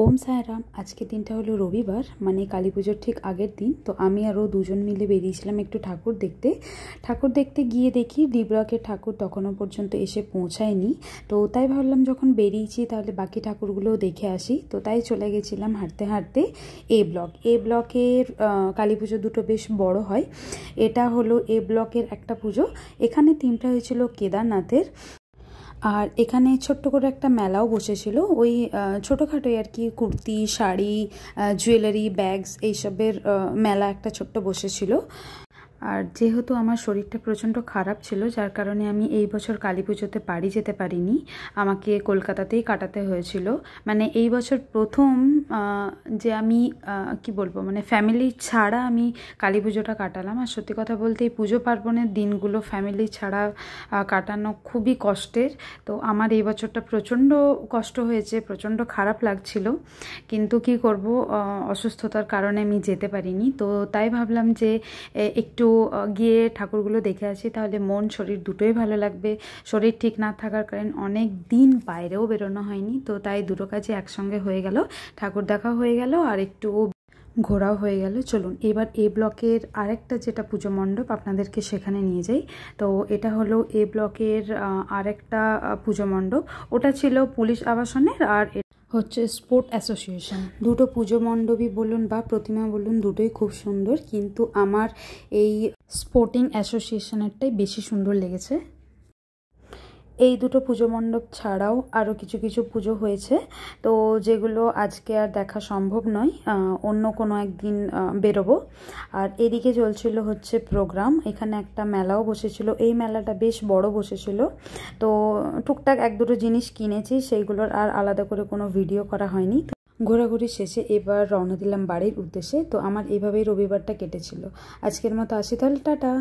ওম সায়রাম। আজকের দিনটা হলো রবিবার, মানে কালী পুজোর ঠিক আগের দিন। তো আমি আরও দুজন মিলে বেরিয়েছিলাম একটু ঠাকুর দেখতে গিয়ে দেখি ডি ব্লকের ঠাকুর তখনও পর্যন্ত এসে পৌঁছায়নি। তো তাই ভাবলাম যখন বেরিয়েছি তাহলে বাকি ঠাকুরগুলোও দেখে আসি। তো তাই চলে গেছিলাম হাঁটতে হাঁটতে এ ব্লকের কালী পুজো দুটো বেশ বড় হয়। এটা হলো এ ব্লকের একটা পুজো। এখানে থিমটা হয়েছিল কেদারনাথের। আর এখানে ছোট্ট করে একটা মেলাও বসেছিল, ওই ছোটোখাটোই আর কি, কুর্তি, শাড়ি, জুয়েলারি, ব্যাগস এইসবের মেলা একটা ছোট্ট বসেছিল। আর যেহেতু আমার শরীরটা প্রচণ্ড খারাপ ছিল, যার কারণে আমি এই বছর কালী পুজোতে বাড়ি যেতে পারিনি, আমাকে কলকাতাতেই কাটাতে হয়েছিল। মানে এই বছর প্রথম যে আমি কি বলবো, মানে ফ্যামিলি ছাড়া আমি কালী পুজোটা কাটালাম। আর সত্যি কথা বলতে এই পুজো পার্বণের দিনগুলো ফ্যামিলি ছাড়া কাটানো খুবই কষ্টের। তো আমার এই বছরটা প্রচণ্ড কষ্ট হয়েছে, প্রচণ্ড খারাপ লাগছিল, কিন্তু কি করব, অসুস্থতার কারণে আমি যেতে পারিনি। তো তাই ভাবলাম যে একটু গিয়ে ঠাকুরগুলো দেখে আসি, তাহলে মন শরীর দুটোই ভালো লাগবে। শরীর ঠিক না থাকার কারণে অনেক দিন বাইরেও বেরোনো হয়নি, তো তাই দুটো কাজে একসঙ্গে হয়ে গেল, ঠাকুর দেখা হয়ে গেল আর একটু ঘোরাও হয়ে গেল। চলুন এবার এ ব্লকের আরেকটা যেটা পুজো মণ্ডপ আপনাদেরকে সেখানে নিয়ে যাই। তো এটা হলো এ ব্লকের আরেকটা পুজো মণ্ডপ। ওটা ছিল পুলিশ আবাসনের, আর হচ্ছে স্পোর্ট অ্যাসোসিয়েশন। দুটো পুজো মণ্ডপই বলুন বা প্রতিমা বলুন, দুটোই খুব সুন্দর, কিন্তু আমার এই স্পোর্টিং অ্যাসোসিয়েশনেরটাই বেশি সুন্দর লেগেছে। এই দুটো পুজো মণ্ডপ ছাড়াও আরও কিছু কিছু পুজো হয়েছে, তো যেগুলো আজকে আর দেখা সম্ভব নয়, অন্য কোনো একদিন বেরোবো। আর এদিকে চলছিল হচ্ছে প্রোগ্রাম, এখানে একটা মেলাও বসেছিল। এই মেলাটা বেশ বড় বসেছিল, তো টুকটাক এক দুটো জিনিস কিনেছি, সেইগুলোর আর আলাদা করে কোনো ভিডিও করা হয়নি। ঘোরাঘুরি শেষে এবার রওনা দিলাম বাড়ির উদ্দেশ্যে। তো আমার এভাবেই রবিবারটা কেটেছিল। আজকের মতো আসি তাহলে, টাটা।